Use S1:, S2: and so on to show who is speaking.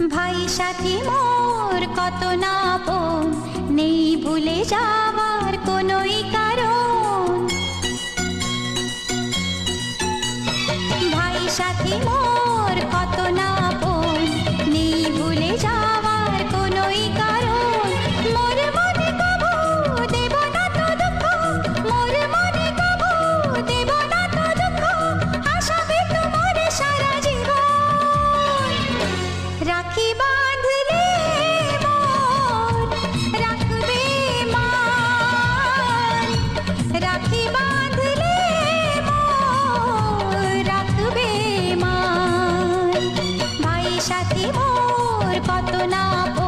S1: ভাই সাথী মোর কত না আপন, নেই ভুলে যাওয়ার কোনোই কারণ। ভাই সাথী মোর কত না আপন, নেই ভুলে যাওয়ার কোনোই কারণ। মোর মনে কবু দেব না তো দুঃখ, মোর মনে কবু দেব না তো দুঃখ, আশাবে তোমার সারা জীবন। রাখি বাঁধলে মোর রাখবে মান, রাখি বাঁধলে মোর রাখবে মান। ভাই সাথী মোর কত না আপন,